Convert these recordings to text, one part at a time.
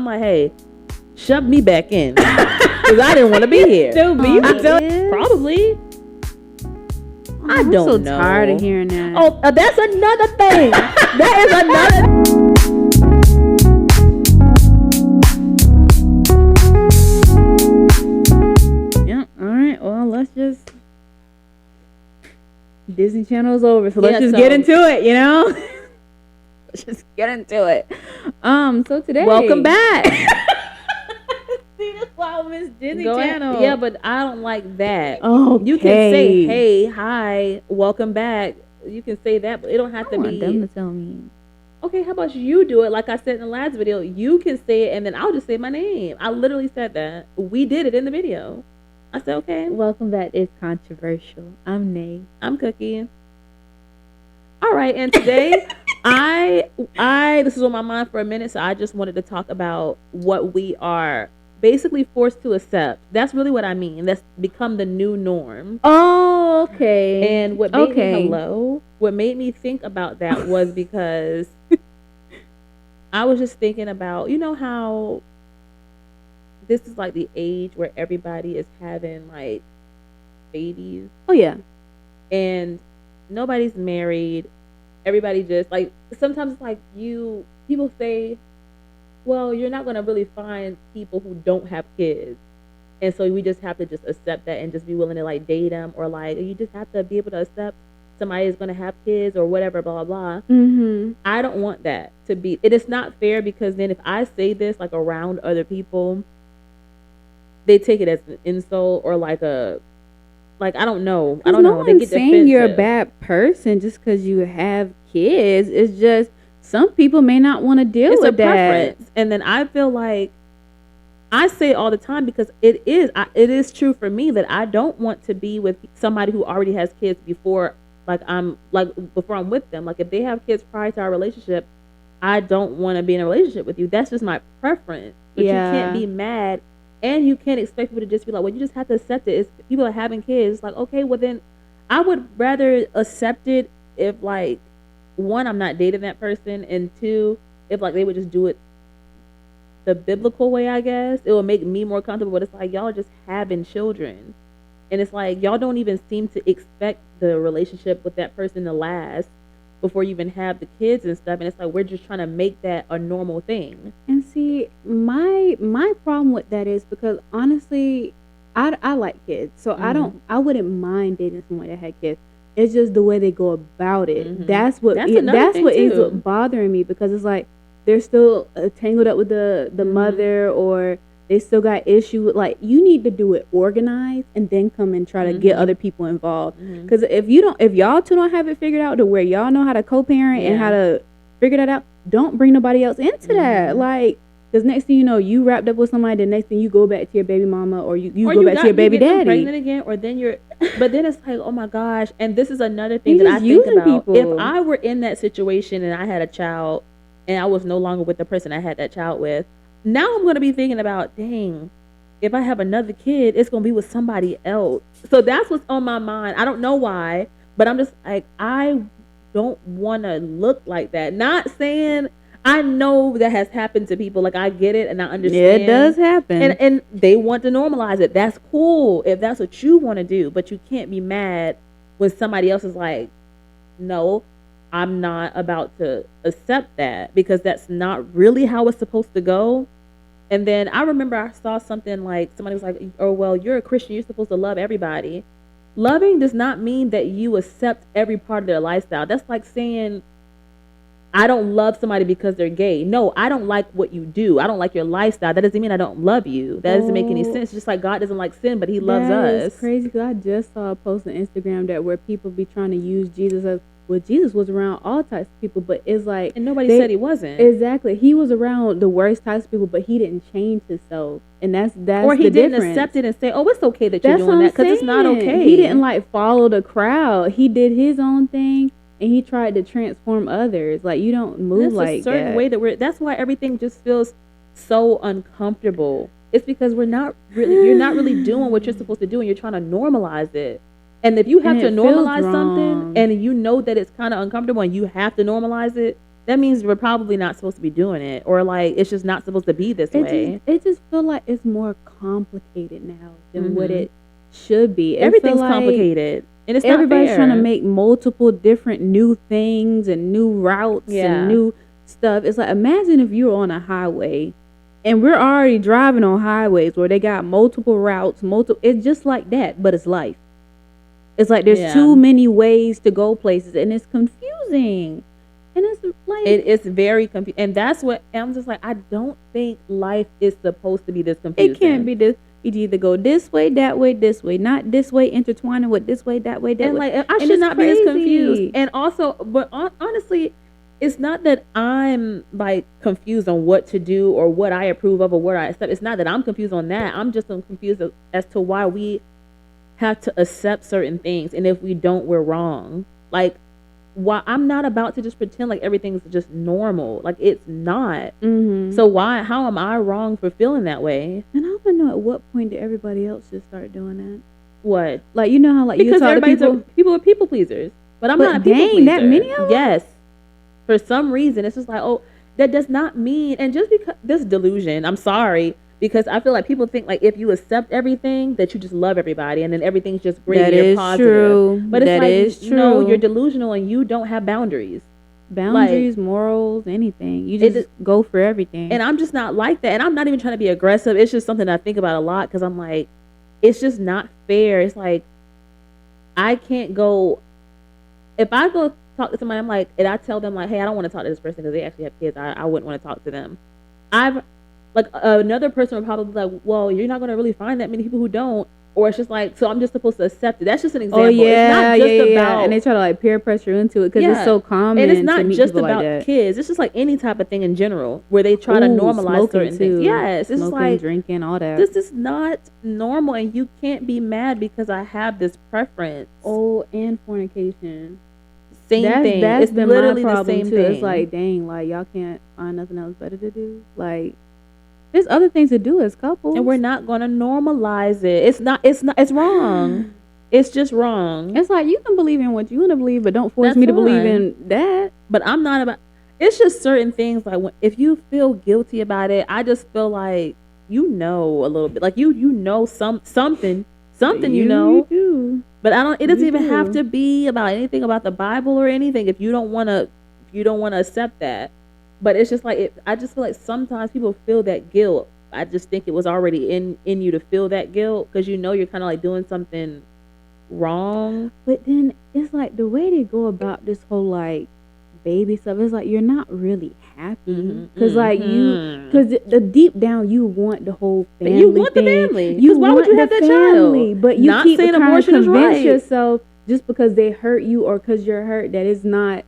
I'm like, hey, shove me back in because I didn't want to be here. Still be probably. I I'm don't so know. tired of hearing that. Oh, that's another thing. That is another. Yeah. All right. Well, let's just. Disney Channel's over, so let's just get into it. You know. Let's just get into it. So today, Welcome back. See, that's why I miss Disney Go ahead. Channel. Yeah, but I don't like that. Okay. You can say, hey, hi, welcome back. You can say that, but it don't have I to want be. them to tell me. Okay, how about you do it like I said in the last video? You can say it, and then I'll just say my name. I literally said that. We did it in the video. I said, okay. Welcome back. It's controversial. I'm Nay. I'm Cookie. All right, and today I this is on my mind for a minute, so I just wanted to talk about what we are basically forced to accept. That's really what I mean. That's become the new norm. Oh, okay. And what made me think about that was because I was just thinking about, you know how this is like the age where everybody is having like babies. Oh yeah. And nobody's married. Everybody just like, sometimes it's like people say, well, you're not going to really find people who don't have kids. And so we just have to just accept that and just be willing to like date them, or like you just have to be able to accept somebody is going to have kids or whatever, blah, blah, blah. Mm-hmm. I don't want that to be, it is not fair, because then if I say this like around other people, they take it as an insult or like a, like, I don't know. I don't know. They get saying defensive. You're a bad person just because you have kids. It's just some people may not want to deal with that. Preference. And then I feel like I say it all the time because it is true for me that I don't want to be with somebody who already has kids before I'm with them. Like if they have kids prior to our relationship, I don't want to be in a relationship with you. That's just my preference. But you can't be mad. And you can't expect people to just be like, well, you just have to accept it. It's, people are having kids. It's like, okay, well then I would rather accept it if like, one, I'm not dating that person, and two, if like they would just do it the biblical way, I guess. It will make me more comfortable. But it's like, y'all are just having children. And it's like, y'all don't even seem to expect the relationship with that person to last before you even have the kids and stuff. And it's like, we're just trying to make that a normal thing. And see, my problem with that is because honestly, I like kids. So I wouldn't mind dating someone that had kids. It's just the way they go about it. Mm-hmm. That's what is bothering me, because it's like they're still tangled up with the mother, or they still got issue with, like, you need to do it organized and then come and try to get other people involved. Because if y'all two don't have it figured out to where y'all know how to co-parent and how to figure that out, don't bring nobody else into that. Like, because next thing you know, you wrapped up with somebody, the next thing you go back to your baby mama, or you go back to your baby daddy. Pregnant again, or then but then it's like, oh my gosh. And this is another thing that I think about. People. If I were in that situation and I had a child and I was no longer with the person I had that child with, now I'm going to be thinking about, dang, if I have another kid, it's going to be with somebody else. So that's what's on my mind. I don't know why, but I'm just like, I don't want to look like that. Not saying, I know that has happened to people. Like, I get it and I understand. Yeah, it does happen. And they want to normalize it. That's cool if that's what you want to do. But you can't be mad when somebody else is like, no, I'm not about to accept that, because that's not really how it's supposed to go. And then I remember I saw something like, somebody was like, oh, well, you're a Christian, you're supposed to love everybody. Loving does not mean that you accept every part of their lifestyle. That's like saying, I don't love somebody because they're gay. No, I don't like what you do. I don't like your lifestyle. That doesn't mean I don't love you. That doesn't make any sense. Just like God doesn't like sin, but he loves us. It's crazy, because I just saw a post on Instagram that where people be trying to use Jesus as, well, Jesus was around all types of people, but it's like, and nobody said he wasn't. Exactly, he was around the worst types of people, but he didn't change himself, and that's or he the didn't difference. Accept it and say, oh, it's okay that you're doing that, because it's not okay. He didn't like follow the crowd. He did his own thing, and he tried to transform others. Like, you don't move like a certain that. way that that's why everything just feels so uncomfortable. It's because you're not really doing what you're supposed to do, and you're trying to normalize it. And if you have to normalize something and you know that it's kind of uncomfortable and you have to normalize it, that means we're probably not supposed to be doing it, or like it's just not supposed to be this way. It just feel like it's more complicated now than what it should be. Everything's complicated, and it's everybody's not fair. trying to make multiple different new things and new routes and new stuff. It's like, imagine if you're on a highway, and we're already driving on highways where they got multiple routes, it's just like that, but it's life. It's like there's too many ways to go places, and it's confusing. And it's like it's very confusing, and that's what I'm just like. I don't think life is supposed to be this confusing. It can't be this. You either go this way, that way, this way, not this way intertwining with this way, that way, that and way. Like I should not be this confused. And also, but honestly, it's not that I'm like confused on what to do or what I approve of or what I accept. It's not that I'm confused on that. I'm just confused as to why we have to accept certain things, and if we don't, we're wrong. Like, why I'm not about to just pretend like everything's just normal. Like, it's not. So how am I wrong for feeling that way? And I want to know, at what point did everybody else just start doing that? What? Like, you know how, like, because you talk to people are people pleasers, but I'm not a people pleaser. That many of them? Yes. For some reason, it's just like, oh, that does not mean, and just because this delusion, I'm sorry, because I feel like people think like if you accept everything that you just love everybody and then everything's just great and you're positive. True. But that it's like, true. No, you're delusional and you don't have boundaries. Boundaries, like, morals, anything. You just go for everything. And I'm just not like that. And I'm not even trying to be aggressive. It's just something I think about a lot because I'm like, it's just not fair. It's like, I can't go, if I go talk to somebody, I'm like, and I tell them like, hey, I don't want to talk to this person because they actually have kids. I wouldn't want to talk to them. Like another person would probably be like, well, you're not going to really find that many people who don't. Or it's just like, so I'm just supposed to accept it. That's just an example. Oh, yeah, it's not just about... And they try to like peer pressure into it because it's so common. And it's not just about like kids. It's just like any type of thing in general where they try to normalize certain things. Yes. It's smoking, like... drinking, all that. This is not normal and you can't be mad because I have this preference. Oh, and fornication. Same thing. That's it's been literally my problem the same too. thing. It's like, dang, like y'all can't find nothing else better to do. Like, there's other things to do as couples, and we're not going to normalize it. It's wrong. It's just wrong. It's like, you can believe in what you want to believe, but don't force me to believe in that. But I'm not about. It's just certain things like if you feel guilty about it, I just feel like a little bit, like you know something you know. You do. But I don't. It doesn't even have to be about anything about the Bible or anything. If you don't want to accept that. But it's just like I just feel like sometimes people feel that guilt. I just think it was already in you to feel that guilt because you're kind of like doing something wrong. But then it's like the way they go about this whole like baby stuff. It's like you're not really happy because because the deep down you want the whole family. You want the family. You why would you have that child? But you not keep saying trying abortion to convince is right. yourself just because they hurt you or because you're hurt that it's not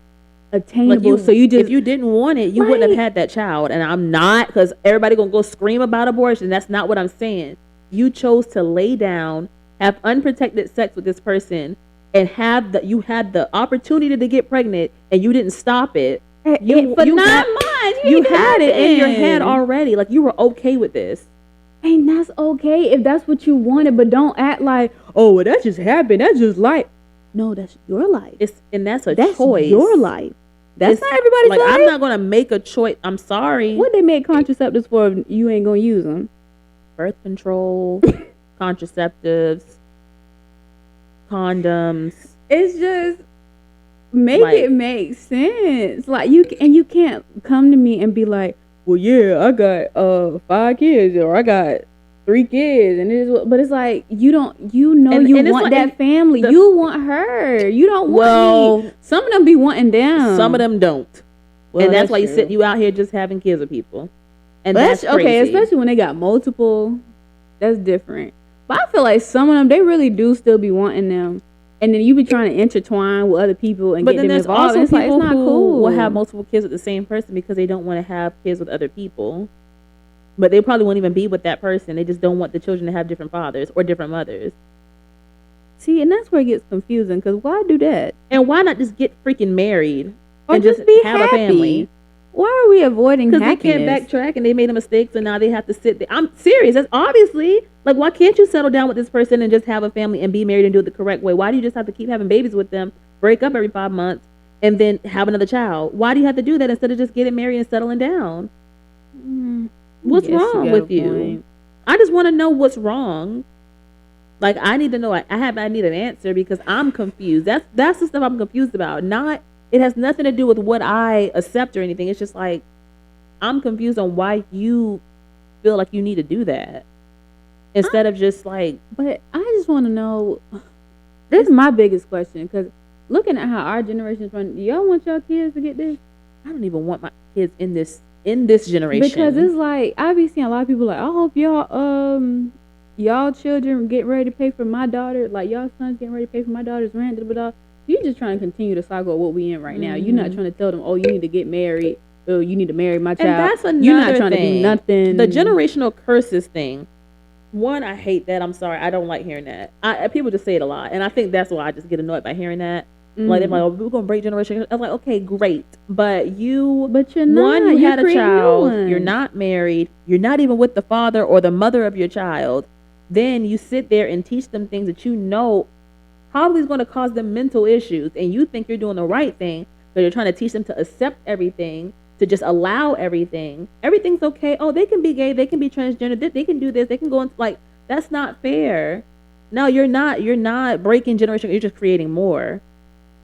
attainable. So you just, if you didn't want it, you wouldn't have had that child. And I'm not, because everybody gonna go scream about abortion. That's not what I'm saying. You chose to lay down, have unprotected sex with this person, and you had the opportunity to get pregnant, and you didn't stop it. For 9 months, you had it in your head already. Like you were okay with this. And that's okay if that's what you wanted, but don't act like, oh, well, that just happened. That's just life. No, that's your life. That's a that's choice. Your life. That's not everybody's life. I'm not gonna make a choice. I'm sorry. What they make contraceptives for if you ain't gonna use them? Birth control, contraceptives, condoms. It's just it make sense. Like you can't come to me and be like, well, yeah, I got 5 kids or I got 3 kids, and but it's like you want like, that family. You want her. You don't want me. Some of them be wanting them. Some of them don't. Well, and that's why you out here just having kids with people. And that's crazy. Okay, especially when they got multiple. That's different. But I feel like some of them, they really do still be wanting them. And then you be trying to intertwine with other people and get them involved. But then there's also people it's not who cool. will have multiple kids with the same person because they don't want to have kids with other people. But they probably won't even be with that person. They just don't want the children to have different fathers or different mothers. See, and that's where it gets confusing. Because why do that? And why not just get freaking married or and just be have happy? A family? Why are we avoiding happiness? Because they can't backtrack and they made a mistake, so now they have to sit there. I'm serious. That's obviously like, why can't you settle down with this person and just have a family and be married and do it the correct way? Why do you just have to keep having babies with them, break up every 5 months, and then have another child. Why do you have to do that instead of just getting married and settling down? What's wrong with you? I just want to know what's wrong. Like, I need to know. I need an answer because I'm confused. That's the stuff I'm confused about. Not, it has nothing to do with what I accept or anything. It's just like, I'm confused on why you feel like you need to do that instead of just like. But I just want to know. This is my biggest question, because looking at how our generation is running, do y'all want y'all kids to get this? I don't even want my kids in this generation, because it's like I be seeing a lot of people like, I hope y'all children get ready to pay for my daughter, like y'all sons getting ready to pay for my daughter's rent. You're just trying to continue the cycle of what we in right now. You're not trying to tell them, oh, you need to get married. Oh, you need to marry my child. And that's another You're not trying to do nothing. The generational curses thing. One, I hate that. I'm sorry. I don't like hearing that. People just say it a lot. And I think that's why I just get annoyed by hearing that. Like, they're like, oh, we're going to break generation. I'm like, okay, great. But you're not. One, you had a child. You're not married. You're not even with the father or the mother of your child. Then you sit there and teach them things that you know probably is going to cause them mental issues. And you think you're doing the right thing. So you're trying to teach them to accept everything, to just allow everything. Everything's okay. Oh, they can be gay. They can be transgender. They can do this. They can go into, like, that's not fair. No, you're not breaking generation. You're just creating more,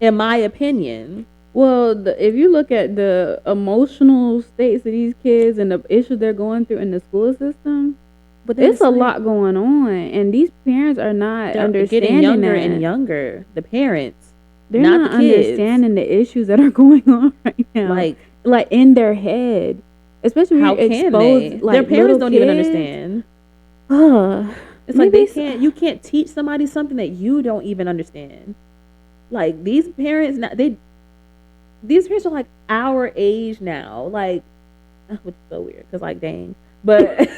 in my opinion. Well, if you look at the emotional states of these kids and the issues they're going through in the school system, but it's a lot going on, and these parents are not understanding. Getting younger and younger. The parents, they're not understanding the issues that are going on right now. Like in their head, especially when you expose, like, their parents don't even understand. It's like you can't teach somebody something that you don't even understand. Like, these parents are like our age now, like, which is so weird because, like, dang, but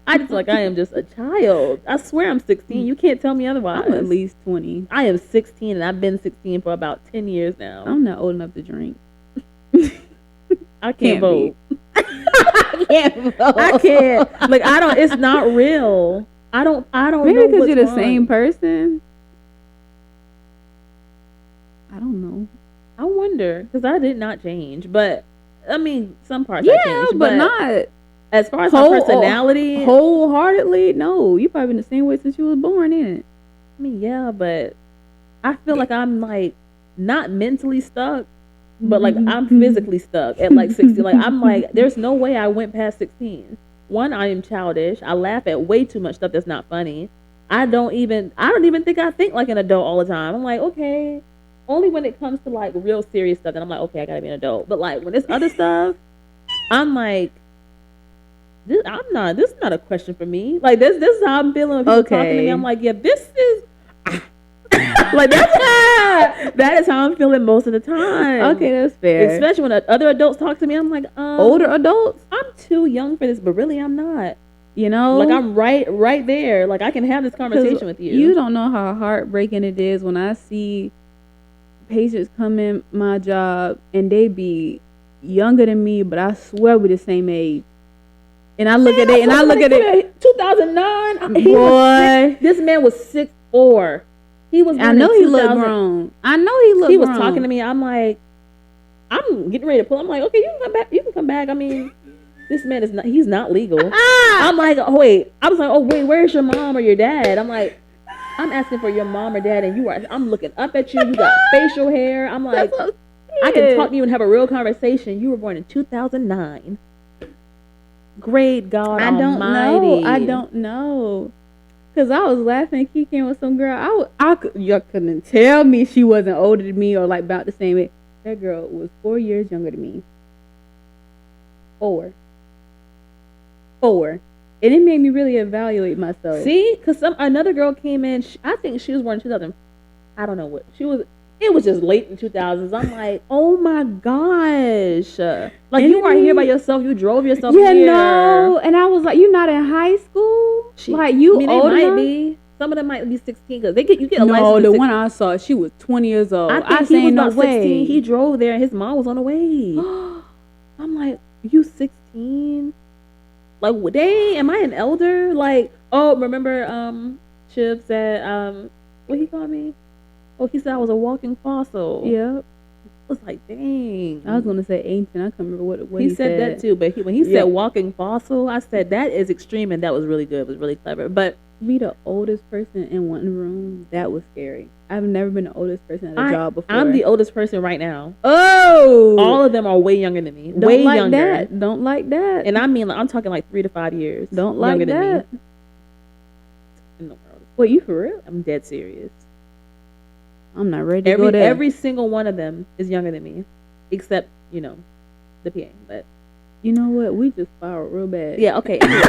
I just like I am just a child. I swear I'm 16. You can't tell me otherwise. I'm at least 20. I am 16 and I've been 16 for about 10 years now. I'm not old enough to drink. I can't vote. I can't vote. I can't. Like, I don't. It's not real. I don't. Maybe know because you're the same person. I don't know. I wonder, because I did not change, but I mean, some parts I changed, but not as far as my personality. Wholeheartedly, no. You probably been the same way since you was born, ain't it? I mean, yeah, but I feel like I'm like not mentally stuck, but like I'm physically stuck at like 60. Like, I'm like, there's no way I went past 16. One, I am childish. I laugh at way too much stuff that's not funny. I don't even think I think like an adult all the time. I'm like, okay. Only when it comes to like real serious stuff, then I'm like, okay, I gotta be an adult. But like when it's other stuff, I'm like, this is not a question for me. Like, this is how I'm feeling when people talking to me. I'm like, yeah, this is like that is how I'm feeling most of the time. Okay, that's fair. Especially when other adults talk to me, I'm like, older adults? I'm too young for this, but really I'm not. You know? Like, I'm right there. Like, I can have this conversation with you. You don't know how heartbreaking it is when I see patients come in my job and they be younger than me, but I swear we're the same age. And I look at it. 2009. Boy, this man was 6'4". He was. I know he looked grown. He was talking to me. I'm like, I'm getting ready to pull. I'm like, okay, you can come back. You can come back. I mean, this man is not. He's not legal. I'm like, oh wait. I was like, oh wait, where's your mom or your dad? I'm like, I'm asking for your mom or dad, and I'm looking up at you. You got facial hair. I'm like, I can talk to you and have a real conversation. You were born in 2009. Great God Almighty. I don't know. Because I was laughing, kicking with some girl. You couldn't tell me she wasn't older than me or like about the same age. That girl was 4 years younger than me. 4. And it made me really evaluate myself. See? Because another girl came in. I think she was born in 2000. I don't know what. She was. It was just late in 2000s. I'm like, oh my gosh. Like, you are here by yourself. You drove yourself here. No. And I was like, you're not in high school? Like, you old they might be. Some of them might be 16 because you get a license. No, the one I saw, she was 20 years old. I think he was about 16. He drove there and his mom was on the way. I'm like, you 16? Like, dang, am I an elder? Like, oh, remember Chip said, what he called me? Oh, he said I was a walking fossil. Yep. was like, dang. I was gonna say ancient. I can't remember what he said that too, but when he said walking fossil, I said that is extreme, and that was really good. It was really clever. But be the oldest person in one room, that was scary. I've never been the oldest person at a job before. I'm the oldest person right now. Oh, all of them are way younger than me. Don't way like younger. That. Don't like that. And I mean, I'm talking like 3 to 5 years. Don't like younger that. Than me. In the world. Wait, you for real? I'm dead serious. I'm not ready to go there. Every single one of them is younger than me, except the PA. But you know what? We just spiraled real bad. Yeah. Okay. Anyway.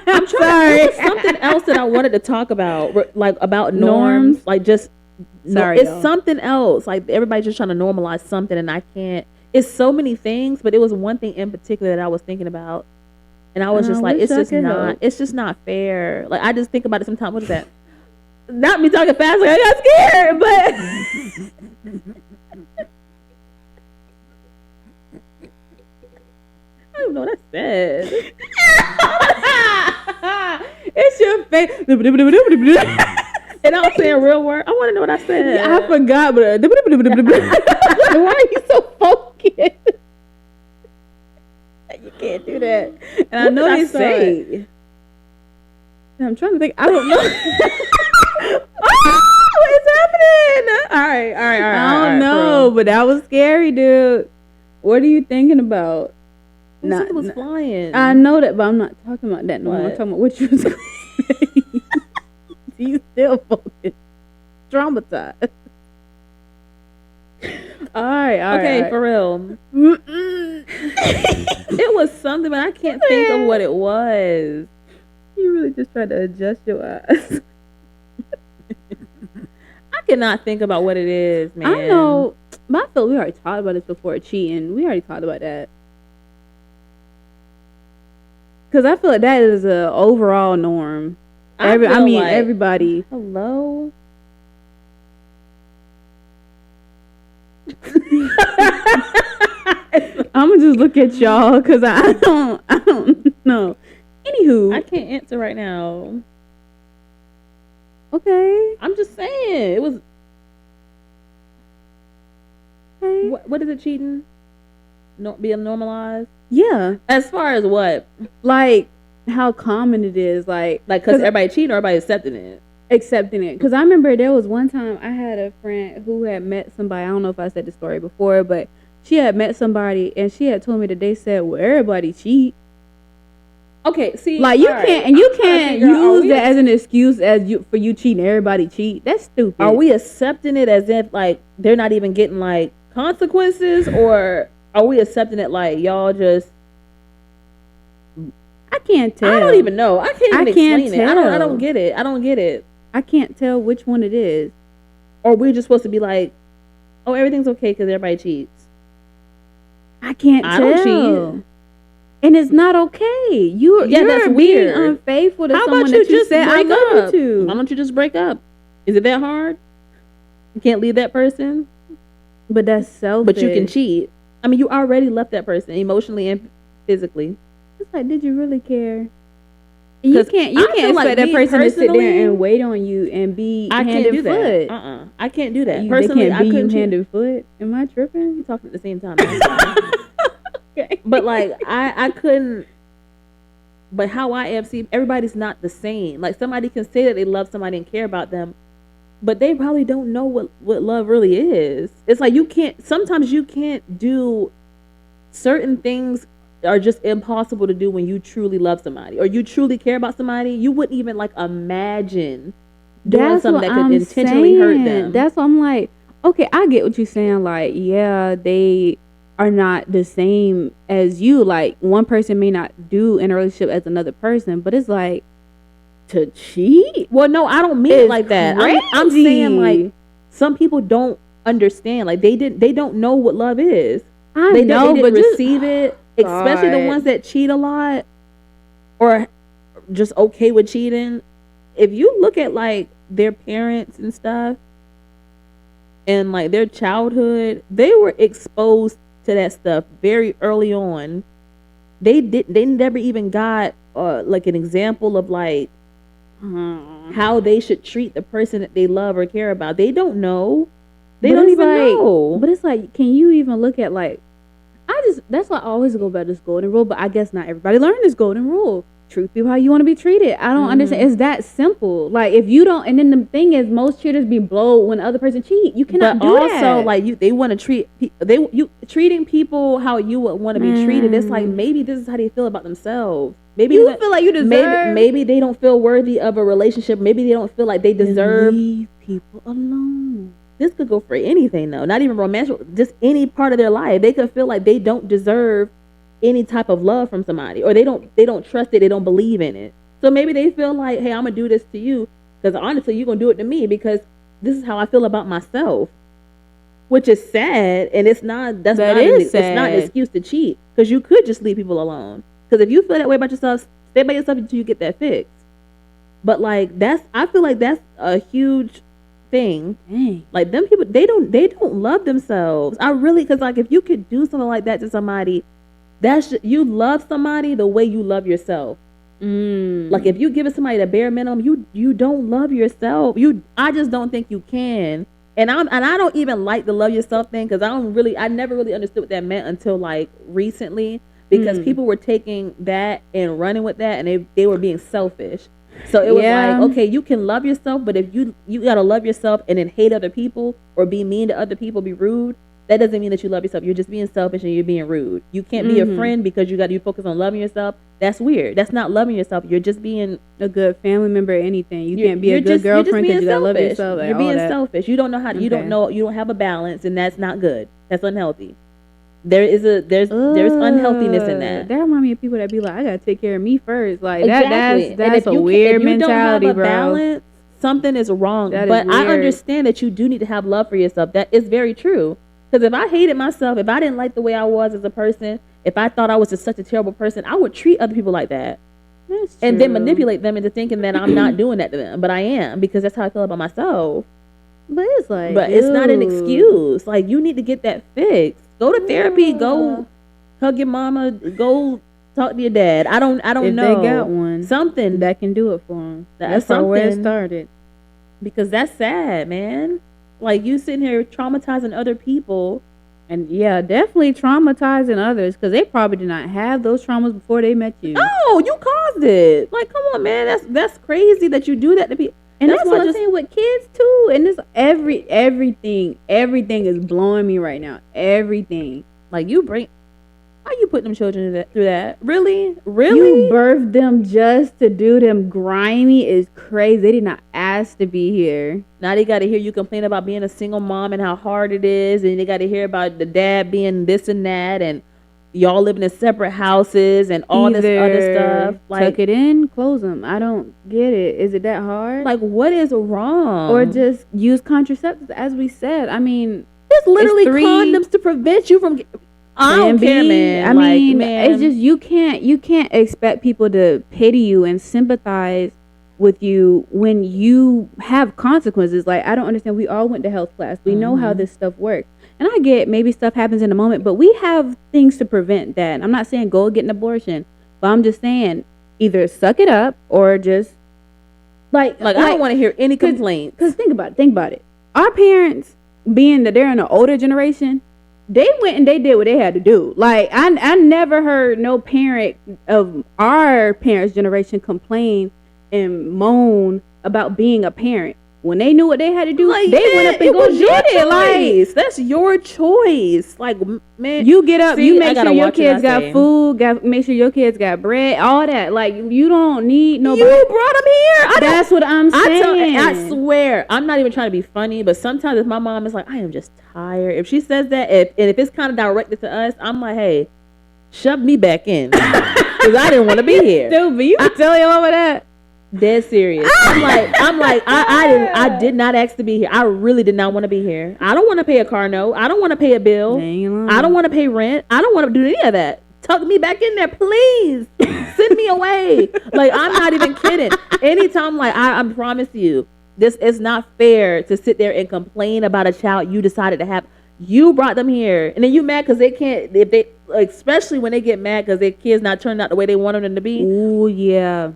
I'm sorry. There was something else that I wanted to talk about, like about norms. Like just sorry, it's something else. Like everybody's just trying to normalize something, and I can't. It's so many things, but it was one thing in particular that I was thinking about, and I was just like, it's just not fair. Like I just think about it sometimes. What is that? Not me talking fast. Like I got scared, but. I don't know what I said. It's your face. And I was saying real word. I want to know what I said. Yeah, I forgot, but why are you so focused? You can't do that. And I know you say. I'm trying to think. I don't know. Oh, what is happening? All right. I don't know, but that was scary, dude. What are you thinking about? It was flying. I know that, but I'm not talking about that no more. I'm talking about what you was going to say. You still focused. Traumatized. All right. Okay, for real. It was something, but I can't think of what it was. You really just tried to adjust your eyes. I cannot think about what it is, man. I know. But I feel we already talked about this before, cheating. We already talked about that. Because I feel like that is an overall norm. Everybody. Hello? I'm going to just look at y'all because I don't know. Anywho. I can't answer right now. Okay. I'm just saying. It was. Okay. What is it, cheating? Being normalized? Yeah. As far as what? Like how common it is. Like because everybody cheating or everybody accepting it? Accepting it. Because I remember there was one time I had a friend who had met somebody. I don't know if I said the story before, but she had met somebody and she had told me that they said, well, everybody cheat. Okay, see, like you can't use that as an excuse for you cheating. Everybody cheat. That's stupid. Are we accepting it as if like they're not even getting like consequences, or are we accepting it like y'all just? I can't tell. I don't even know. I can't even explain it. I don't get it. I don't get it. I can't tell which one it is. Or we're just supposed to be like, oh, everything's okay because everybody cheats. I can't tell. I don't cheat. And it's not okay. You're that's being weird. Unfaithful to someone that you said I love you to. Why don't you just break up? Is it that hard? You can't leave that person? But that's selfish. But you can cheat. I mean, you already left that person emotionally and physically. It's like, did you really care? You can't expect that person to sit there and wait on you and be hand and foot. I can't do that. Personally, I couldn't hand and foot. Am I tripping? We're talking at the same time. Okay. But like I couldn't. But how I am, see, everybody's not the same. Like somebody can say that they love somebody and care about them, but they probably don't know what love really is. It's like sometimes you can't do certain things are just impossible to do when you truly love somebody or you truly care about somebody. You wouldn't even like imagine doing something that could intentionally hurt them. That's what I'm like, okay, I get what you're saying. Like, yeah, they are not the same as you. Like one person may not do in a relationship as another person, but it's like to cheat. Well, no, I don't mean it like that. I'm saying like some people don't understand. Like they don't know what love is. They didn't receive it. Especially the ones that cheat a lot or just okay with cheating. If you look at like their parents and stuff and like their childhood, they were exposed to that stuff very early on. They never even got like an example of like how they should treat the person that they love or care about. They don't know. They don't even know. But it's like, can you even look at like, that's why I always go about this golden rule, but I guess not everybody learned this golden rule. Treat people how you want to be treated. I don't understand. It's that simple. Like, if you don't, and then the thing is, most cheaters be blowed when the other person cheat. You cannot do that. Also, like, they want to treat treating people how you would want to be treated. It's like, maybe this is how they feel about themselves. Maybe you feel like you deserve. Maybe they don't feel worthy of a relationship. Maybe they don't feel like they deserve. Leave people alone. This could go for anything, though. Not even romantic. Just any part of their life. They could feel like they don't deserve any type of love from somebody, or they don't trust it, they don't believe in it. So maybe they feel like, hey, I'm gonna do this to you because honestly you're gonna do it to me because this is how I feel about myself, which is sad. And it's not it's not an excuse to cheat, because you could just leave people alone. Because if you feel that way about yourself, stay by yourself until you get that fixed. But like, I feel like that's a huge thing. Dang. Like, them people, they don't love themselves. I really, because like, if you could do something like that to somebody, you love somebody the way you love yourself. Like, if you give it somebody the bare minimum, you don't love yourself. I just don't think you can. And I don't even like the love yourself thing, because I never really understood what that meant until like recently, because people were taking that and running with that, and they were being selfish. So it was like, okay, you can love yourself, but if you gotta love yourself and then hate other people or be mean to other people, be rude, that doesn't mean that you love yourself. You're just being selfish and you're being rude. You can't be a friend because you focus on loving yourself. That's weird. That's not loving yourself. You're just being a good family member or anything. You can't be a good girlfriend because you gotta love yourself. You're being selfish. You don't know how to, you don't have a balance, and that's not good. That's unhealthy. There's unhealthiness in that. That reminds me of people that be like, I gotta take care of me first. Like, exactly. That's a weird mentality, bro. Balance, something is wrong. But I understand that you do need to have love for yourself. That is very true. Because if I hated myself, if I didn't like the way I was as a person, if I thought I was just such a terrible person, I would treat other people like that. And then manipulate them into thinking that I'm not doing that to them. But I am, because that's how I feel about myself. But it's like, it's not an excuse. Like, you need to get that fixed. Go to therapy. Go hug your mama. Go talk to your dad. I don't know. If they got one. Something that can do it for them. That's where it started. Because that's sad, man. Like, you sitting here traumatizing other people. And yeah, definitely traumatizing others, because they probably did not have those traumas before they met you. No, you caused it. Like, come on, man. That's crazy that you do that to people. And that's what I'm saying with kids too. And this everything is blowing me right now. Everything. Like, how you put them children through that? Really? You birthed them just to do them grimy is crazy. They did not ask to be here. Now they got to hear you complain about being a single mom and how hard it is. And they got to hear about the dad being this and that. And y'all living in separate houses and all this other stuff. Like, tuck it in, close them. I don't get it. Is it that hard? Like, what is wrong? Or just use contraceptives, as we said. I mean, there's literally condoms to prevent you from... I don't care, man. I mean, it's just, you can't expect people to pity you and sympathize with you when you have consequences. Like, I don't understand. We all went to health class. We know how this stuff works. And I get maybe stuff happens in a moment, but we have things to prevent that. I'm not saying go get an abortion, but I'm just saying either suck it up or just like I don't want to hear any complaints. Because think about it. Our parents, being that they're in an older generation, they went and they did what they had to do. Like, I never heard no parent of our parents' generation complain and moan about being a parent. When they knew what they had to do, like, they went up and go did it. Like, that's your choice. Like, man, you get up, you make sure your kids got food, make sure your kids got bread, all that. Like, you don't need nobody. You brought them here. That's what I'm saying. I swear, I'm not even trying to be funny, but sometimes if my mom is like, I am just tired, if she says that, if it's kind of directed to us, I'm like, hey, shove me back in, because I didn't want to be here. Stupid. You can tell your mama that. Dead serious. I'm like, I did not ask to be here. I really did not want to be here. I don't want to pay a car note. I don't want to pay a bill. I don't want to pay rent. I don't want to do any of that. Tuck me back in there, please. Send me away. Like, I'm not even kidding. Anytime, like, I promise you, this is not fair to sit there and complain about a child you decided to have. You brought them here, and then you mad because they can't. If they, especially when they get mad because their kids not turning out the way they wanted them to be. Ooh, yeah.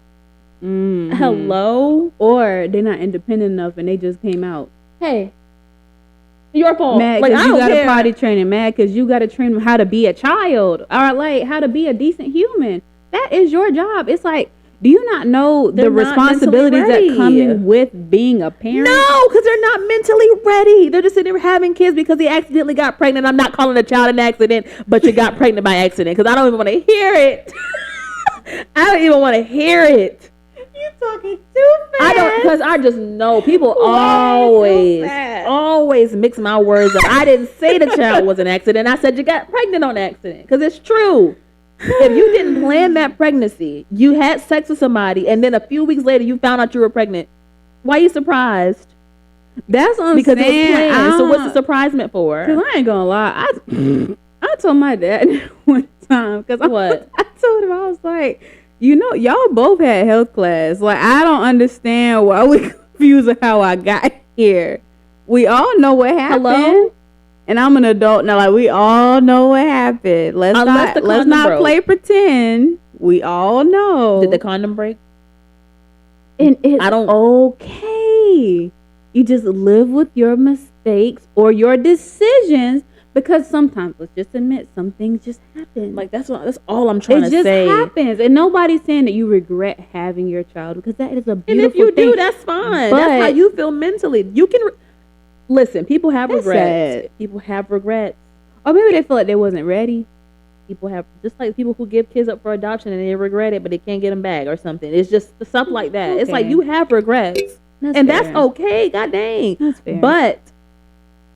Mm-hmm. Hello? Or they're not independent enough and they just came out. Hey, Your fault. Mad Like, because I you don't got care. to potty train him. Mad because you got to train him how to be a child or like how to be a decent human. That is your job. It's like, do you not know They're the not responsibilities mentally that come ready. in with being a parent? No, because they're not mentally ready. They're just sitting there having kids because they accidentally got pregnant. I'm not calling a child an accident, but you got pregnant by accident because I don't even want to hear it. I don't even want to hear it. You're talking too fast. I don't, because I just know people always mix my words up. I didn't say the child was an accident. I said you got pregnant on accident because it's true. If you didn't plan that pregnancy, you had sex with somebody, and then a few weeks later you found out you were pregnant, why are you surprised? That's what I'm because saying. it was planned. So what's the surprisement for? Because I ain't gonna lie, I told my dad one time because I told him, I was like, you know, y'all both had health class. Like, I don't understand why we confused with how I got here. We all know what happened. Hello? And I'm an adult now. Like, we all know what happened. Let's not play pretend. We all know. Did the condom break? And it's okay. You just live with your mistakes or your decisions, because sometimes, let's just admit, some things just happen. Like, that's all I'm trying to say. It just happens. And nobody's saying that you regret having your child, because that is a beautiful thing. And if you do, that's fine. That's how you feel mentally. You can listen, people have regrets. Sad. People have regrets. Or maybe they feel like they wasn't ready. People have, just like people who give kids up for adoption and they regret it, but they can't get them back or something. It's just stuff like that. Okay. It's like you have regrets. That's okay. God dang. That's fair. But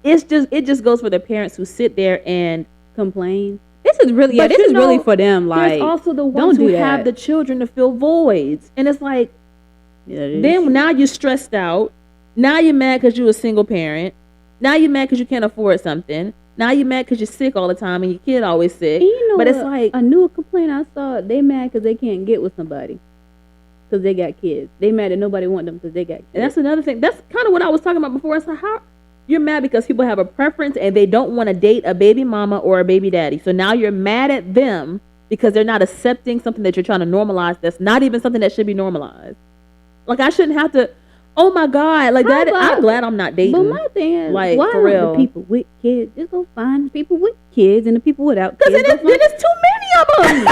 it just goes for the parents who sit there and complain. This is really really for them. Like, there's also the ones who have the children to fill voids, and it's like, then now you're stressed out. Now you're mad because you're a single parent. Now you're mad because you can't afford something. Now you're mad because you're sick all the time and your kid always sick. And you know, but it's like, a new complaint I saw. They mad because they can't get with somebody because they got kids. They mad that nobody want them because they got kids. And that's another thing. That's kind of what I was talking about before. It's like, how you're mad because people have a preference and they don't want to date a baby mama or a baby daddy. So now you're mad at them because they're not accepting something that you're trying to normalize. That's not even something that should be normalized. Like, I shouldn't have to. Oh my God! Like that. I'm glad I'm not dating. But my thing is, like, why for real, the people with kids just go find people with kids and the people without kids? Because then there's too many of them.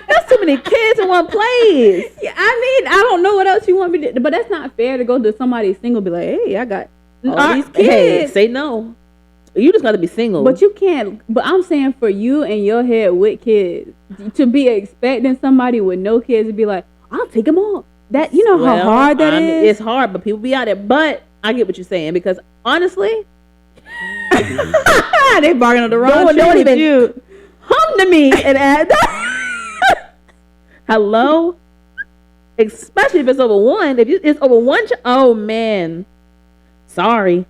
There's too many kids in one place. Yeah, I mean, I don't know what else you want me to do, but that's not fair to go to somebody single and be like, hey, I got all these kids. Hey, say no. You just got to be single. But you can't. But I'm saying for you and your head with kids to be expecting somebody with no kids to be like, I'll take them all. That, you know how hard that is? It's hard, but people be out there. But I get what you're saying, because honestly, they bargain on the wrong shit. Don't even you hum to me and add hello? Especially if it's over one. If it's over one, oh man. Sorry.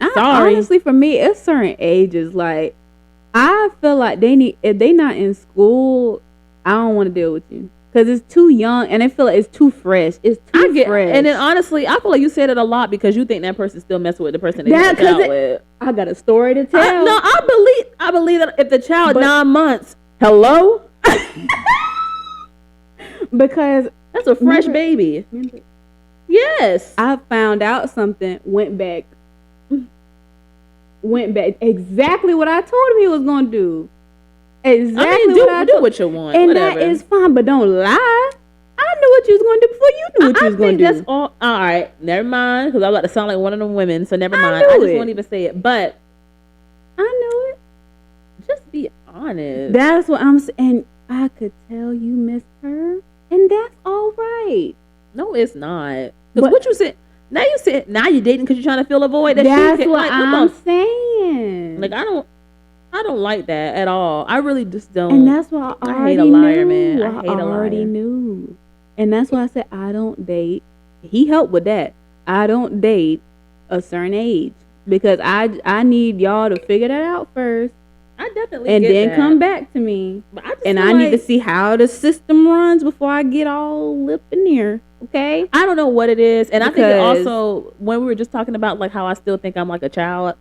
Honestly, for me, it's certain ages. Like, I feel like if they not in school, I don't want to deal with you. Because it's too young, and I feel like it's too fresh. It's too fresh. And then honestly, I feel like you said it a lot because you think that person's still messing with the person they got out with. I got a story to tell. I believe that if the child 9 months, hello? Because that's a fresh baby. Yes. I found out something, went back exactly what I told him he was going to do. Exactly do what you want. And whatever. That is fine, but don't lie. I knew what you was going to do before you knew what you was going to do. That's all right. Never mind, because I'm about to sound like one of them women, so never mind. I just won't even say it. But I knew it. Just be honest. That's what I'm saying. And I could tell you missed her, and that's all right. No, it's not. Because what you said, now you're dating because you're trying to fill a void. That's what I'm saying. Like, I don't like that at all. I really just don't. And that's why I hate a liar, man. I hate a liar. already knew. And that's why I said I don't date. He helped with that. I don't date a certain age because I need y'all to figure that out first. I definitely and get then that. Come back to me. But I need to see how the system runs before I get all lip in here. Okay? I don't know what it is, and I think it also, when we were just talking about like how I still think I'm like a child,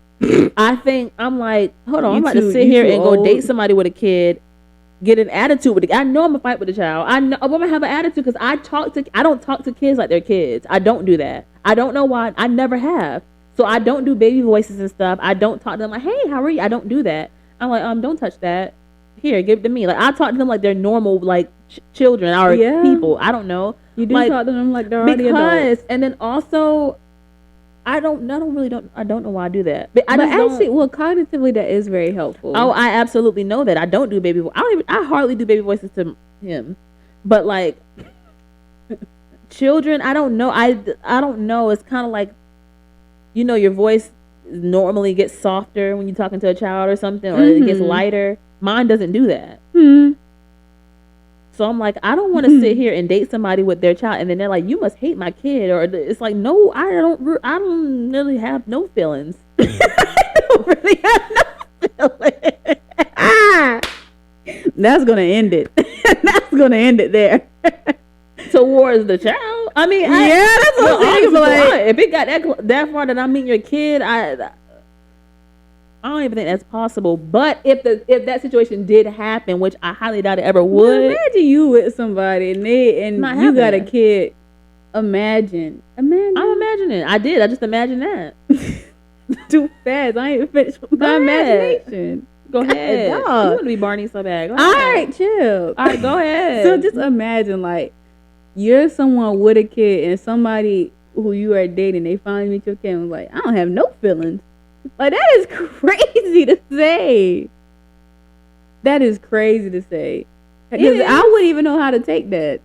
I think I'm like, hold on, I'm about to sit here and go date somebody with a kid, get an attitude with it. I know I'm gonna fight with a child. I know I'm gonna have an attitude because I don't talk to kids like they're kids. I don't do that. I don't know why. I never have. So I don't do baby voices and stuff. I don't talk to them like, hey, how are you? I don't do that. I'm like, don't touch that. Here, give it to me. Like, I talk to them like they're normal, like children or people. I don't know. You do talk to them like they're already adults. And then also, I don't know why I do that. But actually, cognitively, that is very helpful. Oh, I absolutely know that. I don't do baby voice. I hardly do baby voices to him. But like children, I don't know. I don't know. It's kind of like, your voice normally gets softer when you're talking to a child or something, or it gets lighter. Mine doesn't do that. So I'm like, I don't want to sit here and date somebody with their child, and then they're like, you must hate my kid, or it's like, no, I don't really have no feelings. I don't really have no feelings. That's gonna end it. That's gonna end it there. Towards the child. I mean, that's what I'm saying. Like, if it got that far that I'm meeting your kid, I don't even think that's possible. But if that situation did happen, which I highly doubt it ever would. Imagine you with somebody and you got a kid. Imagine. I'm imagining. I just imagined that. Too fast. I ain't even finished with my imagination. Go ahead. You want to be Barney so bad. All right, chill. All right, go ahead. So just imagine, like, you're someone with a kid and somebody who you are dating, they finally meet your kid and was like, I don't have no feelings. Like, that is crazy to say. That is crazy to say. Because I wouldn't even know how to take that.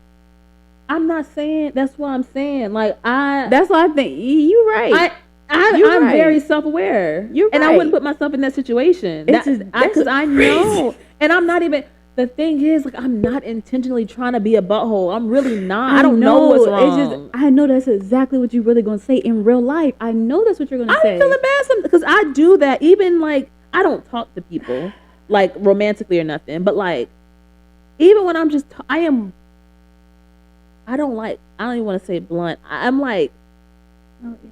I'm not saying, that's what I'm saying. Like, that's what I think. You're right. I'm very self-aware. You're right. And I wouldn't put myself in that situation. Because I know. And I'm not even, the thing is, like, I'm not intentionally trying to be a butthole. I'm really not. I don't know what's wrong. It's just, I know that's exactly what you're really going to say in real life. I know that's what you're going to say. I'm feeling bad because I do that. Even, like, I don't talk to people, like, romantically or nothing. But, like, even when I'm just, I don't even want to say blunt. I'm, like,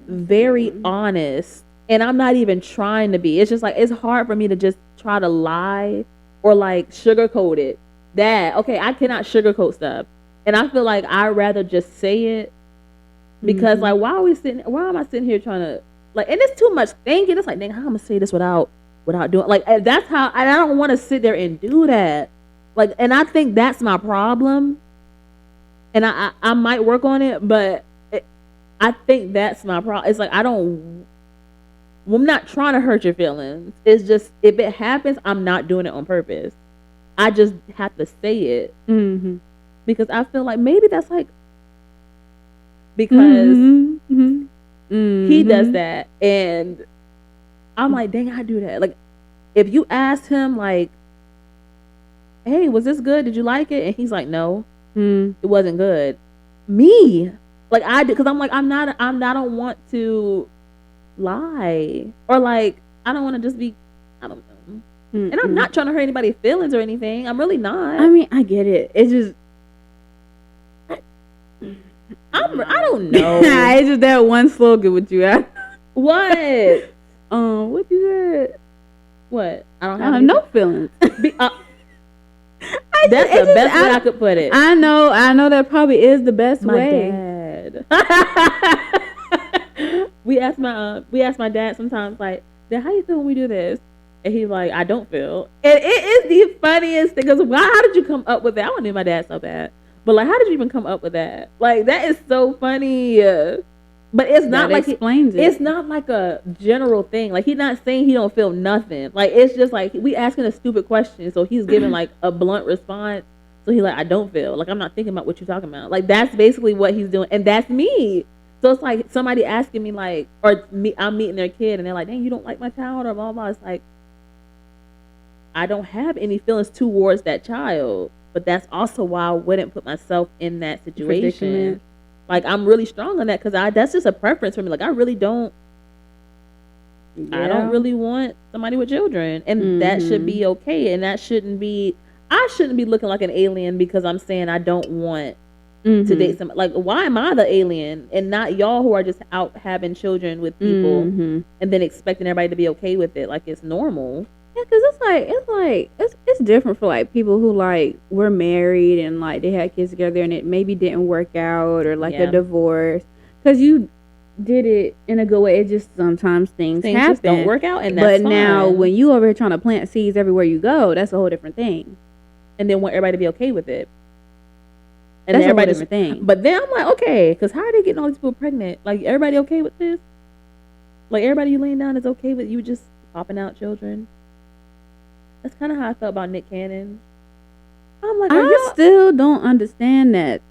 very honest. And I'm not even trying to be. It's just, like, it's hard for me to just try to lie or like sugarcoat it. I cannot sugarcoat stuff. And I feel like I'd rather just say it because like why am I sitting here trying to like, and it's too much thinking. It's like, dang, how am I gonna say this without doing like, that's how, and I don't want to sit there and do that. Like, and I think that's my problem. And I might work on it, but I think that's my problem. It's like, I'm not trying to hurt your feelings. It's just, if it happens, I'm not doing it on purpose. I just have to say it. Because I feel like maybe that's like, because he does that. And I'm like, dang, I do that. Like, if you ask him like, hey, was this good? Did you like it? And he's like, no, it wasn't good. Me. Like, I do. Because I'm like, I don't want to lie, or like I don't want to just be, I don't know. And I'm not trying to hurt anybody's feelings or anything. I'm really not. I mean, I get it. It's just I don't know. It's just that one slogan with you. What? What you said? What? I don't have no feelings. That's the best way I could put it. I know that probably is the best way. My dad. We ask my dad sometimes, like, Dad, how you feel when we do this? And he's like, I don't feel. And it is the funniest thing. Because how did you come up with that? I want to know my dad so bad. But like, how did you even come up with that? Like, that is so funny. But it's not like explains it. It's not like a general thing. Like, he's not saying he don't feel nothing. Like, it's just like we asking a stupid question, so he's giving like a blunt response. So he's like, I don't feel. Like, I'm not thinking about what you're talking about. Like, that's basically what he's doing, and that's me. So it's like somebody asking me like, or me, I'm meeting their kid, and they're like, dang, you don't like my child, or blah blah. It's like, I don't have any feelings towards that child, but that's also why I wouldn't put myself in that situation. Like, I'm really strong on that because that's just a preference for me. Like, I really don't. Yeah. I don't really want somebody with children, and that should be okay. And that shouldn't be. I shouldn't be looking like an alien because I'm saying I don't want to date somebody. Like, why am I the alien and not y'all who are just out having children with people and then expecting everybody to be okay with it like it's normal? Yeah, because it's different for like people who like were married and like they had kids together and it maybe didn't work out, or like a divorce. Because did it in a good way. It just sometimes things happen. Just don't work out, and but that's now fine. when you over here trying to plant seeds everywhere you go, that's a whole different thing. And then want everybody to be okay with it. And that's a whole different thing. But then I'm like, okay, because how are they getting all these people pregnant? Like, everybody okay with this? Like, everybody you laying down is okay with you just popping out children? That's kind of how I felt about Nick Cannon. I'm like, I still don't understand that.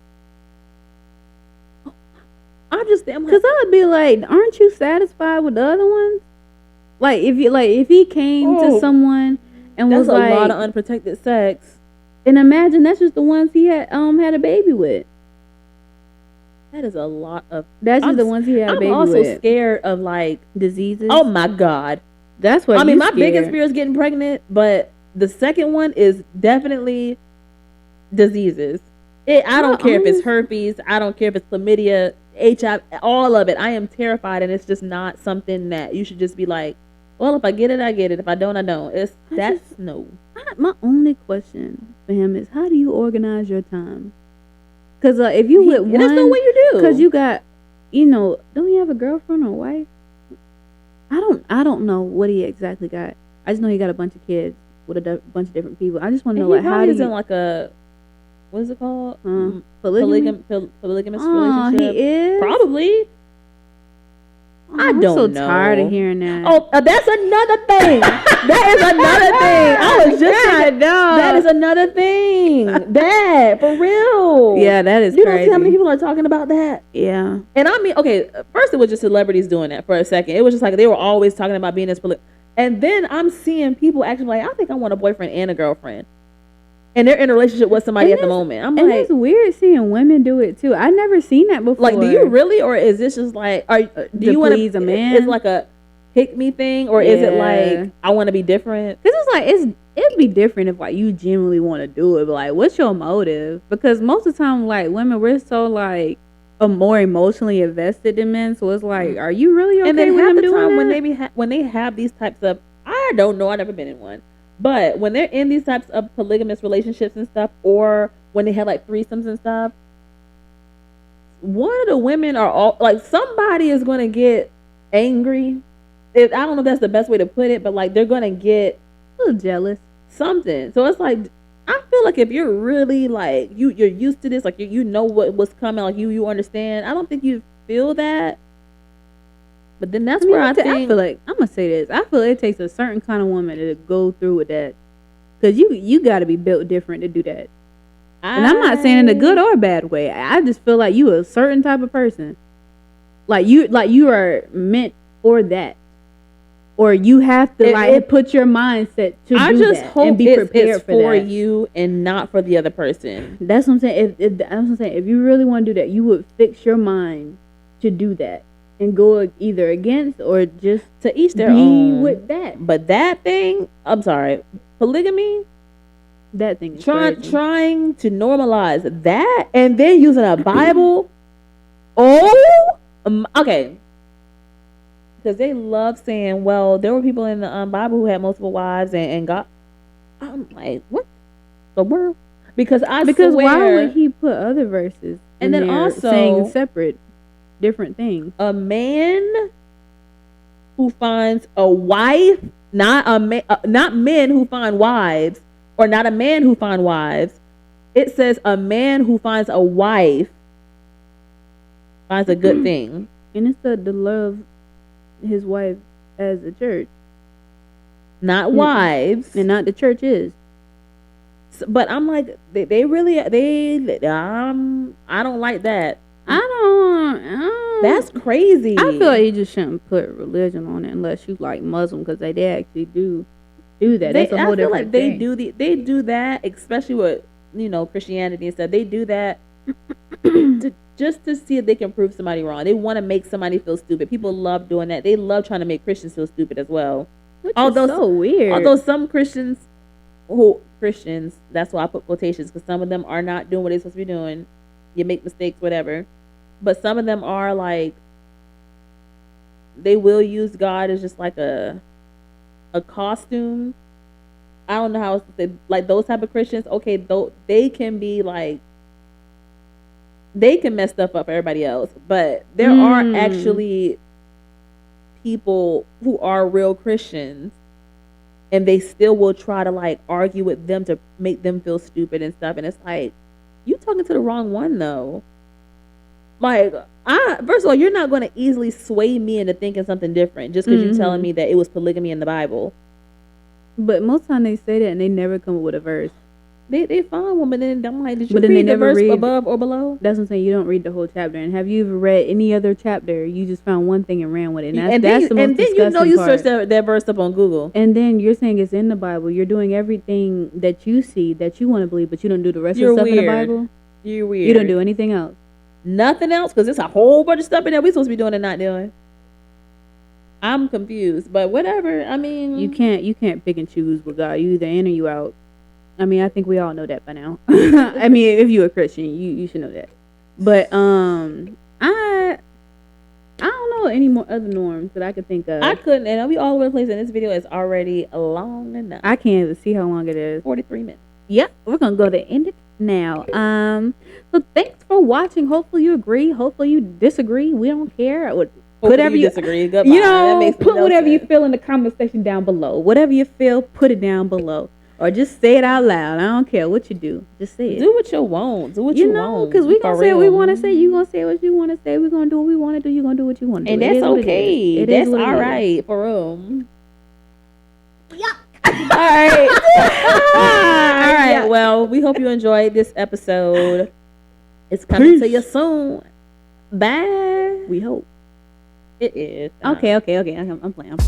I'm like, because I would be like, aren't you satisfied with the other ones? Like, if he came to someone and was like, a lot of unprotected sex. And imagine that's just the ones he had a baby with. That is a lot of. That's just the ones he had a baby with. I'm also scared of like diseases. Oh my God, that's what. I mean, my biggest fear is getting pregnant, but the second one is definitely diseases. I don't care if it's herpes. I don't care if it's chlamydia, HIV, all of it. I am terrified, and it's just not something that you should just be like, well, if I get it, I get it. If I don't, I don't. No. My only question for him is, how do you organize your time? Because if you with one, there's no way you do. Because you got, don't you have a girlfriend or wife? I don't know what he exactly got. I just know he got a bunch of kids with a bunch of different people. I just want to know, like, how he's in like a, what is it called? Polygamous relationship. He is probably. I'm so tired of hearing that. Oh, that's another thing. That is another thing. I was just saying, that is another thing. That, for real. Yeah, that is crazy. You don't see how many people are talking about that? Yeah. And I mean, okay, first it was just celebrities doing that for a second. It was just like they were always talking about being this and then I'm seeing people actually like, I think I want a boyfriend and a girlfriend. And they're in a relationship with somebody at the moment. I'm like, it's weird seeing women do it too. I've never seen that before. Like, do you really, or is this just like, do you want to please a man? It's like a pick me thing, or is it like I want to be different? Because it's like it'd be different if like you genuinely want to do it, but like, what's your motive? Because most of the time, like women, we're so like more emotionally invested in men, so it's like, are you really okay? And then with half him the time that? when they have these types of, I don't know, I've never been in one. But when they're in these types of polygamous relationships and stuff, or when they have like threesomes and stuff, one of the women are all like, somebody is going to get angry. I don't know if that's the best way to put it, but like they're going to get a little jealous. Something. So it's like, I feel like if you're really like, you're used to this, like you know what's coming, like you understand. I don't think you feel that. But then that's where I feel like, I'm gonna say this. I feel it takes a certain kind of woman to go through with that, because you got to be built different to do that. And I'm not saying in a good or bad way. I just feel like you a certain type of person. Like you are meant for that, or you have to put your mindset to I do just that hope and be prepared for that. you and not for the other person. That's what I'm saying. If you really want to do that, you would fix your mind to do that. And go either against or just to each their own with that. But that thing, I'm sorry, polygamy, that thing is trying to normalize that, and then using a Bible. Okay, because they love saying, well, there were people in the Bible who had multiple wives and God. I'm like, what the world? Because why would he put other verses and then also saying separate different things? A man who finds a wife, not men who find wives, or not a man who find wives. It says a man who finds a wife finds a good thing. And it said to love his wife as a church, not wives, and not the church is. But I'm like, they really I don't like that. I don't. That's crazy. I feel like you just shouldn't put religion on it unless you like Muslim, because they actually do that. That's a whole different thing. They do that, especially with Christianity and stuff. They do that just to see if they can prove somebody wrong. They want to make somebody feel stupid. People love doing that. They love trying to make Christians feel stupid as well. Which is so weird. Although some Christians, that's why I put quotations, because some of them are not doing what they're supposed to be doing. You make mistakes, whatever. But some of them are like, they will use God as just like a costume. I don't know how else to say, like those type of Christians. Okay, though they can be like they can mess stuff up for everybody else, but there are actually people who are real Christians, and they still will try to like argue with them to make them feel stupid and stuff. And it's like, you talking to the wrong one though. Like, first of all, you're not going to easily sway me into thinking something different just because you're telling me that it was polygamy in the Bible. But most time they say that and they never come up with a verse. They find one, but then I'm like, did you read the verse above or below? That's what I'm saying. You don't read the whole chapter. And have you ever read any other chapter? You just found one thing and ran with it. And that's the most disgusting part. You searched that verse up on Google. And then you're saying it's in the Bible. You're doing everything that you see that you want to believe, but you don't do the rest of the stuff in the Bible. You're weird. You don't do anything else. Nothing else? Because there's a whole bunch of stuff in there we're supposed to be doing and not doing. I'm confused, but whatever. I mean, you can't pick and choose with God. You either in or you out. I mean, I think we all know that by now. I mean, if you're a Christian, you should know that. But I don't know any more other norms that I could think of. I couldn't, and I'll be all over the place. And this video is already long enough. I can't even see how long it is. 43 minutes. Yep, we're gonna go to end it now. So thanks for watching. Hopefully you agree. Hopefully you disagree. We don't care. Whatever you disagree. Goodbye. You know, put whatever you feel in the comment section down below. Whatever you feel, put it down below. Or just say it out loud. I don't care what you do. Just say it. Do what you want. Do what you want. Because we going to say what we want to say. You going to say what you want to say. We're going to do what we want to do. You're going to do what you want to do. And that's okay. That's all right. For real. Yeah. All right. All right. Yeah. Well, we hope you enjoyed this episode. It's coming to you soon. Bye. We hope. It is. Okay. I'm playing.